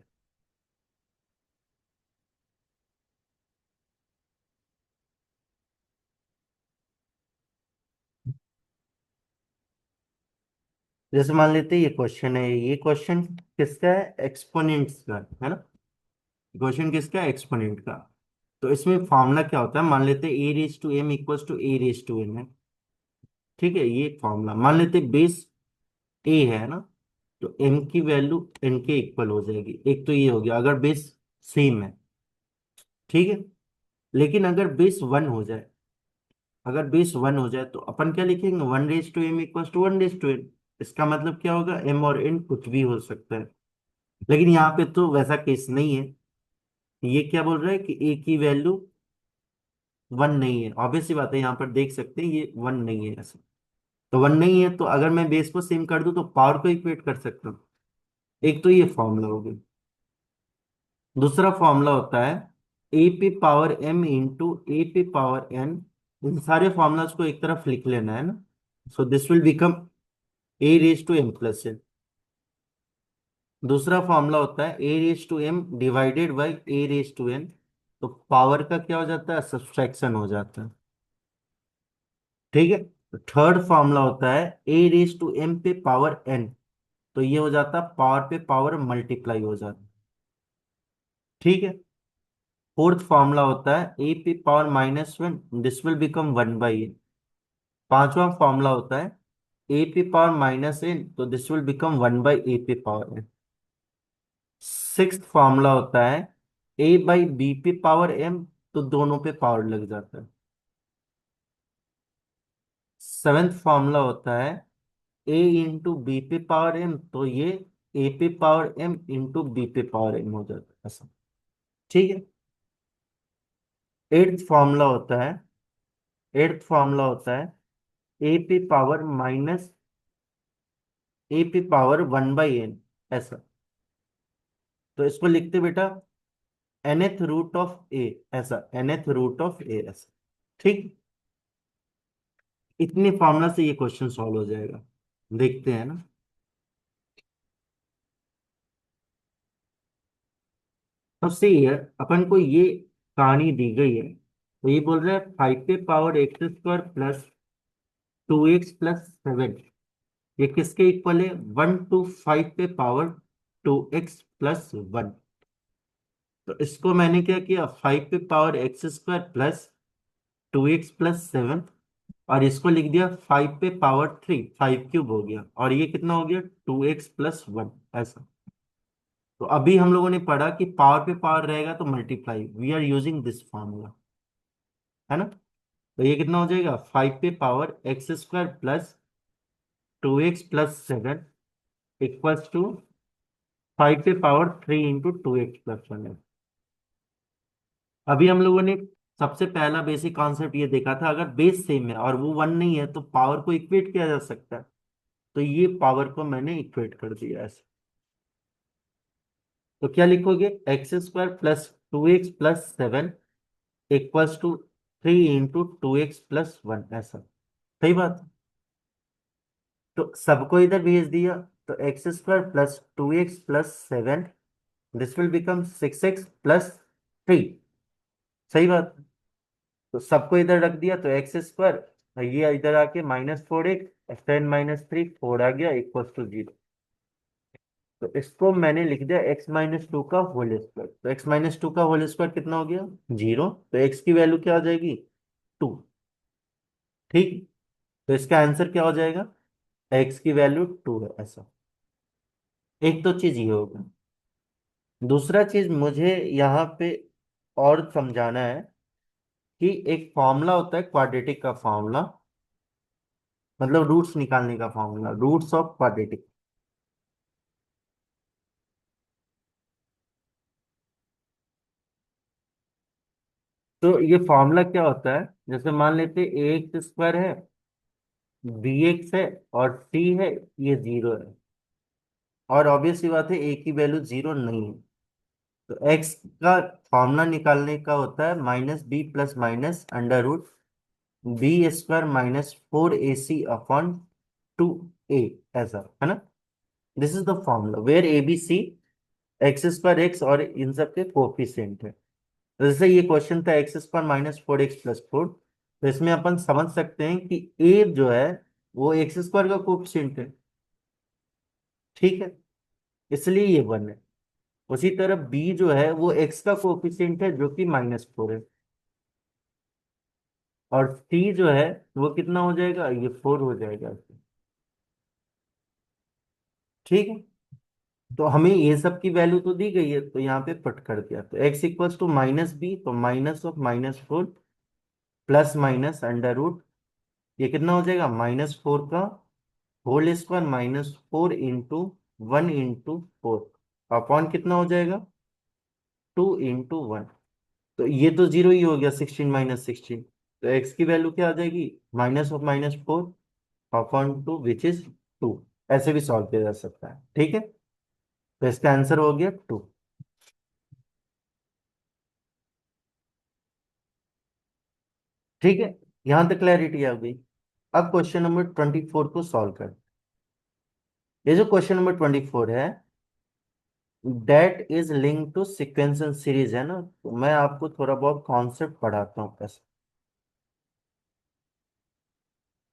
जैसे मान लेते हैं ये क्वेश्चन है, ये क्वेश्चन किसका है, एक्सपोनेंट्स का है ना। क्वेश्चन किसका है, एक्सपोनेंट का। तो इसमें फॉर्मूला क्या होता है, मान लेते हैं a raise to m equals to a raise to n है। ठीक है, ये फॉर्मूला मान लेते हैं बेस ए है ना, तो एम की वैल्यू एन के इक्वल हो जाएगी। एक तो ये हो गया अगर बेस सेम है। ठीक है, लेकिन अगर बेस वन हो जाए, अगर बेस वन हो जाए तो अपन क्या लिखेंगे, one raise to m equals to one raise to n. इसका मतलब क्या होगा, एम और एन कुछ भी हो सकता है। लेकिन यहाँ पे तो वैसा केस नहीं है। ये क्या बोल रहा है कि ए की वैल्यू वन नहीं है, ऑब्वियस सी बात है, यहाँ पर देख सकते हैं ये वन नहीं है ऐसा। तो वन नहीं है तो अगर मैं बेस को सेम कर दूं तो पावर को इक्वेट कर सकता हूँ। एक तो ये फॉर्मूला हो गया। दूसरा फॉर्मूला होता है ए पी पावर एम इंटू ए पी पावर एन। इन सारे फॉर्मूलाज को एक तरफ लिख लेना है ना। So this will become a raise to m plus n. दूसरा फॉर्मूला होता है a raise to m divided by a raise to n. तो पावर का क्या हो जाता है, सब्सट्रैक्शन हो जाता है। ठीक है, थर्ड फॉर्मूला होता है ए रेज टू एम पे पावर एन। तो ये हो जाता है पावर पे पावर मल्टीप्लाई हो जाता है। ठीक है, फोर्थ फॉर्मूला होता है ए पे power minus one, this will become one by n. पांचवा फॉर्मूला होता है ए पे पावर माइनस एन, तो this will become one by a पे पावर एन। सिक्स्थ फॉर्मूला होता है ए बाई बी पे पावर एम, तो दोनों पे पावर लग जाता है। सेवेंथ फॉर्मूला होता है ए इंटू बी पे पावर एम, तो ये ए पे पावर एम इंटू बी पे पावर एम हो जाता है ऐसा। ठीक है, एट्थ फॉर्मूला होता है, एट्थ फॉर्मूला होता है ए पे पावर माइनस ए पे पावर वन बाई एन ऐसा। तो इसको लिखते बेटा nth रूट ऑफ ए ऐसा, nth रूट ऑफ ए ऐसा। ठीक, इतने फॉर्मूला से ये क्वेश्चन सॉल्व हो जाएगा। देखते हैं ना। अब से ये अपन को ये कहानी दी गई है, तो ये बोल रहा है फाइव पे power x square plus two x plus seven, ये किसके इक्वल है, वन टू फाइव पे power two x plus one. तो इसको मैंने क्या किया, फाइव पे power x square plus two x plus seven, और इसको लिख दिया फाइव पे पावर थ्री, फाइव क्यूब हो गया, और ये कितना हो गया, टू एक्स प्लस वन ऐसा। तो अभी हम लोगों ने पढ़ा कि पावर पे पावर रहेगा तो multiply, we are using this formula, है ना। तो ये कितना हो जाएगा, फाइव पे power x square plus two x plus seven equals to five पे power three into two x plus one. अभी हम लोगों ने सबसे पहला बेसिक कॉन्सेप्ट ये देखा था, अगर बेस सेम है और वो वन नहीं है तो पावर को इक्वेट किया जा सकता है। तो ये पावर को मैंने इक्वेट कर दिया ऐसे। तो क्या लिखोगे, x square plus two x plus seven equals to three into two x plus one ऐसा। सही बात। तो सबको इधर भेज दिया, तो x square plus two x plus seven, this will become six x plus three. सही बात। तो सबको इधर रख दिया तो एक्स स्क्वायर, ये इधर आके minus four x, ten minus three four आ गया इक्वल टू जीरो। तो इसको मैंने लिख दिया एक्स माइनस टू का होल स्क्वायर। तो एक्स माइनस टू का होल स्क्वायर कितना हो गया, जीरो। तो एक्स की वैल्यू क्या हो जाएगी, टू। ठीक, तो इसका आंसर क्या हो जाएगा, एक्स की वैल्यू टू है ऐसा। एक तो चीज ये होगा। दूसरा चीज मुझे यहाँ पे और समझाना है कि एक फॉर्मूला होता है क्वाड्रेटिक का फॉर्मूला, मतलब रूट्स निकालने का फॉर्मूला, रूट्स ऑफ क्वाड्रेटिक। तो ये फॉर्मूला क्या होता है, जैसे मान लेते ए एक्स स्क्वायर है, बी एक्स है, और टी है, ये जीरो है। और ऑब्वियस सी बात है ए की वैल्यू जीरो नहीं है। तो एक्स का फॉर्मूला निकालने का होता है minus b plus minus under root b square minus four a c upon two a ऐसा, है ना। This is the formula where a b c x square x और इन सब के कोफिशिएंट है। तो जैसे ये क्वेश्चन था x square minus four x plus four, तो इसमें अपन समझ सकते हैं कि ए जो है वो एक्स स्क्वायर का कोफिशिएंट है। ठीक है, इसलिए ये 1 है। उसी तरह बी जो है वो एक्स का कोफिशिएंट है जो कि -4 है, और सी जो है वो कितना हो जाएगा, ये 4 हो जाएगा। ठीक है, तो हमें ये सब की वैल्यू तो दी गई है, तो यहाँ पे पुट कर दिया, तो एक्स इक्वल्स टू -b, तो -(-4) प्लस माइनस अंडर रूट, ये कितना हो जाएगा, -4 का होल स्क्वायर, -4 इंटू 1 इंटू 4, अपॉन कितना हो जाएगा, 2 इंटू 1। तो ये तो जीरो ही हो गया, 16 - 16, तो एक्स की वैल्यू क्या आ जाएगी, -(-4) अपॉन 2 विच इज 2। ऐसे भी सॉल्व किया जा सकता है। ठीक है, तो इसका आंसर हो गया 2। ठीक है, यहां तक क्लैरिटी आ गई। अब क्वेश्चन नंबर 24 को सॉल्व कर। ये जो क्वेश्चन नंबर 24 है, that is link to sequential series है ना, तो मैं आपको थोड़ा बहुत कॉन्सेप्ट पढ़ाता हूँ कैसे।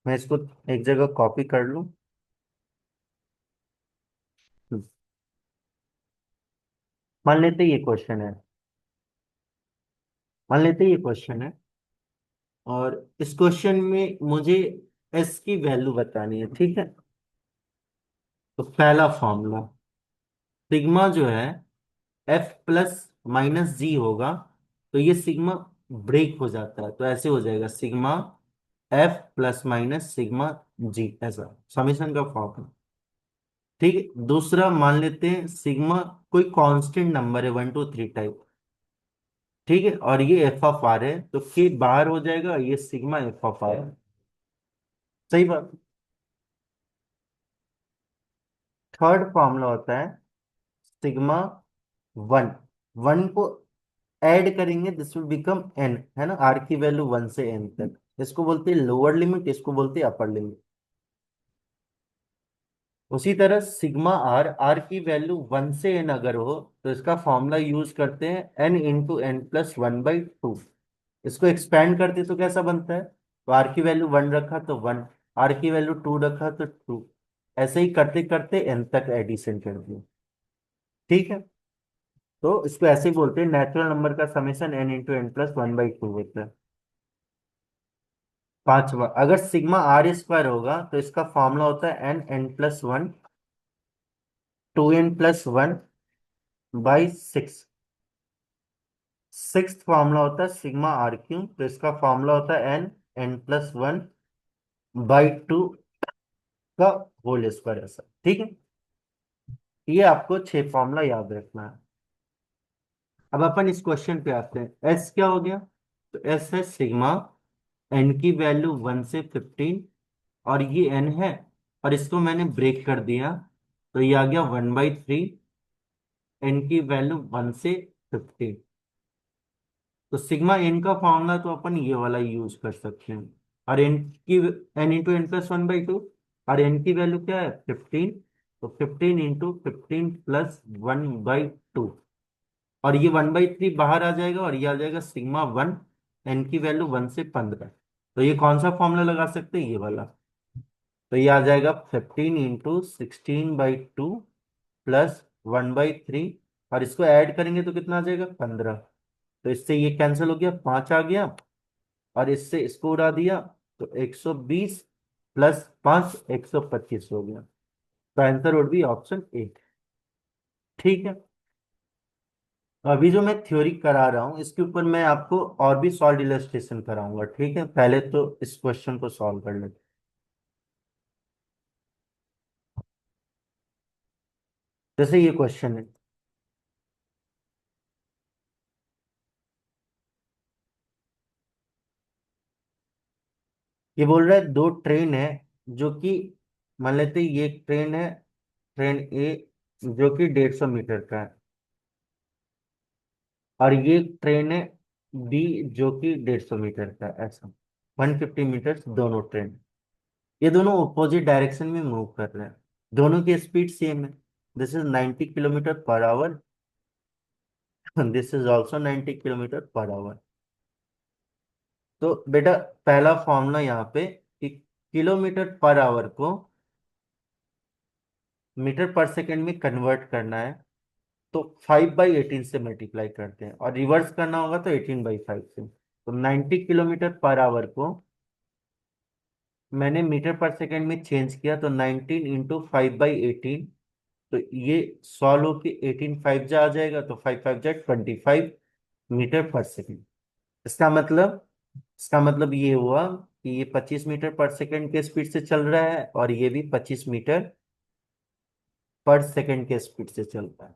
मैं इसको एक जगह कॉपी कर लूँ। मान लेते ये क्वेश्चन है, मान लेते ये क्वेश्चन है, और इस क्वेश्चन में मुझे एस की वैल्यू बतानी है। ठीक है, तो पहला फॉर्मूला, सिग्मा जो है एफ प्लस माइनस जी होगा, तो ये सिग्मा ब्रेक हो जाता है, तो ऐसे हो जाएगा sigma f plus minus sigma g, ऐसा समीशन का फॉर्मूला। ठीक है, दूसरा मान लेते हैं सिग्मा कोई कांस्टेंट नंबर है, 1 2 3 टाइप। ठीक है, और ये एफ ऑफ आर है, तो के बाहर हो जाएगा, ये सिग्मा एफ ऑफ आर है। सही बात। थर्ड फॉर्मूला होता है सिग्मा 1, 1 को ऐड करेंगे, दिस विल बिकम एन, है ना, आर की वैल्यू 1 से एन तक, इसको बोलते हैं लोअर लिमिट, इसको बोलते हैं अपर लिमिट। उसी तरह सिग्मा आर, आर की वैल्यू 1 से एन अगर हो, तो इसका फॉर्मूला यूज करते हैं n × n+1/2। इसको एक्सपेंड करते तो कैसा बनता है, तो आर की वैल्यू 1 रखा तो 1, आर की वैल्यू 2 रखा तो 2, ऐसे ही करते करते एन तक एडिशन कर दिया। ठीक है, तो इसको ऐसे ही बोलते हैं नेचुरल नंबर का समेशन n × n+1/2 होता है। पांचवा, अगर सिग्मा आर स्क्वायर होगा, तो इसका फॉर्मूला होता है n n+1, 2n+1/6। Sixth formula होता है सिग्मा आर क्यूब, तो इसका फॉर्मूला होता है n n+1/2 का होल स्क्वायर, ऐसा। ठीक है, ये आपको 6 फॉर्मूला याद रखना है। अब अपन इस क्वेश्चन पे आते हैं, एस क्या हो गया, तो एस है सिग्मा, एन की वैल्यू 1 से 15, और ये एन है, और इसको मैंने ब्रेक कर दिया, तो ये आ गया 1/3, एन की वैल्यू 1 से 15। तो सिग्मा एन का फॉर्मूला तो अपन ये वाला यूज कर सकते हैं, और एन की, n × n+1/2, और एन की वैल्यू क्या है 15, तो 15 × 15 + 1/2, और ये 1/3 बाहर आ जाएगा, और ये आ जाएगा सिग्मा 1, एन की वैल्यू 1 से 15। तो ये कौन सा फॉर्मूला लगा सकते हैं, ये वाला। तो ये आ जाएगा 15 × 16/2 +1/3, और इसको ऐड करेंगे तो कितना आ जाएगा 15। तो इससे ये कैंसिल हो गया, 5 आ गया, और इससे इसको उड़ा दिया, तो 120 + 5 125 हो गया। तो answer would be option A. ठीक है, अभी जो मैं थ्योरी करा रहा हूँ, इसके ऊपर मैं आपको और भी सॉल्व इलस्ट्रेशन कराऊंगा। ठीक है, पहले तो इस क्वेश्चन को सॉल्व कर लेते। जैसे ये क्वेश्चन है, ये बोल रहा है दो ट्रेन है जो कि, मान लेते हैं ये एक ट्रेन है, ट्रेन ए, जो कि 150 मीटर का है, और ये एक ट्रेन है बी, जो कि 150 मीटर का है, ऐसा 150 मीटर दोनों ट्रेन, ये दोनों अपोजिट डायरेक्शन में मूव कर रहे हैं, दोनों की स्पीड सेम है, this is 90 km/h, this is also 90 km/h। तो बेटा पहला फॉर्मूला यहाँ पे कि किलोमीटर पर आवर को मीटर पर सेकेंड में कन्वर्ट करना है, तो 5/18 से मल्टीप्लाई करते हैं, और रिवर्स करना होगा तो 18/5 से। तो 90 km/h को मैंने मीटर पर सेकेंड में चेंज किया, तो 19 × 5/18, तो ये सॉल्व होके 18 5 जा आ जाएगा, तो 5 5 जा 25 मीटर पर सेकेंड। इसका मतलब इसका मतलब ये हुआ कि ये 25 मीटर पर सेकेंड के स्पीड से चल रहा है, और ये भी 25 मीटर पर सेकेंड के स्पीड से चल रहा है।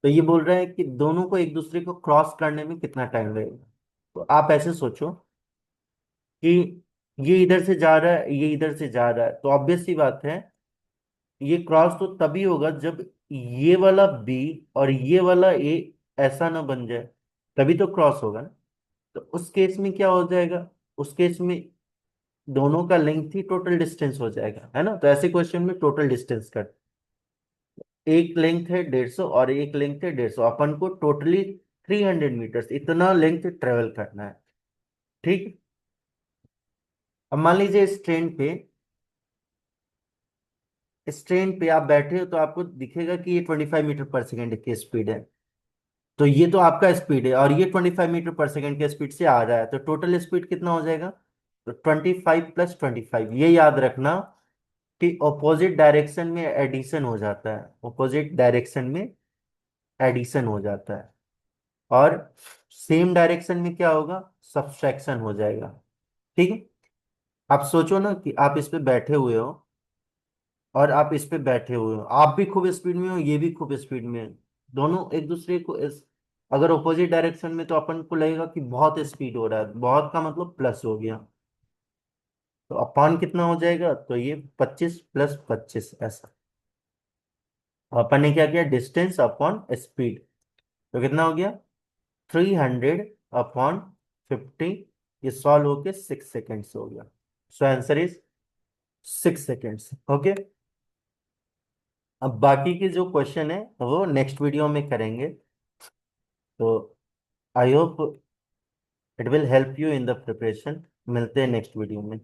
तो ये बोल रहा है कि दोनों को एक दूसरे को क्रॉस करने में कितना टाइम लगेगा। तो आप ऐसे सोचो कि ये इधर से जा रहा है, ये इधर से जा रहा है, तो ऑब्वियस सी बात है, ये क्रॉस तो तभी होगा जब ये वाला बी और ये वाला ए ऐसा ना बन जाए, तभी तो क्रॉस होगा ना। तो उस केस में क्या हो जाएगा, उस केस में दोनों का लेंथ ही टोटल डिस्टेंस हो जाएगा, है ना। तो ऐसे क्वेश्चन में टोटल डिस्टेंस कर, एक लेंथ है 150 और एक लेंथ है 150, अपन को टोटली 300 मीटर्स इतना लेंथ ट्रेवल करना है। ठीक। अब मान लीजिए इस ट्रेन पे आप बैठे हो, तो आपको दिखेगा कि ये 25 मीटर पर सेकेंड की स्पीड है। तो ये तो आपका स्पीड है, और ये 25 मीटर पर सेकेंड के स्पीड से आ रहा है, तो टोटल स्पीड कितना हो जाएगा। तो 25 + 25, ये याद रखना कि ऑपोजिट डायरेक्शन में एडिशन हो जाता है, ऑपोजिट डायरेक्शन में एडिशन हो जाता है, और सेम डायरेक्शन में क्या होगा, सब्सट्रैक्शन हो जाएगा। ठीक है। आप सोचो ना कि आप इस पे बैठे हुए हो, और आप इस पे बैठे हुए हो, आप भी खूब स्पीड में हो, ये भी खूब स्पीड में है, दोनों एक दूसरे को अगर ऑपोजिट डायरेक्शन में, तो अपन को लगेगा कि बहुत स्पीड हो रहा है, बहुत का मतलब प्लस हो गया, तो अपान कितना हो जाएगा, तो ये 25 + 25 ऐसा। अपन ने क्या किया, डिस्टेंस अपॉन स्पीड, तो कितना हो गया, 300/50। ये सॉल्व होके 6 सेकेंड्स हो गया। सो आंसर इज 6 सेकेंड्स। ओके। अब बाकी के जो क्वेश्चन है वो नेक्स्ट वीडियो में करेंगे। तो I hope it will help you in the preparation. मिलते हैं नेक्स्ट वीडियो में।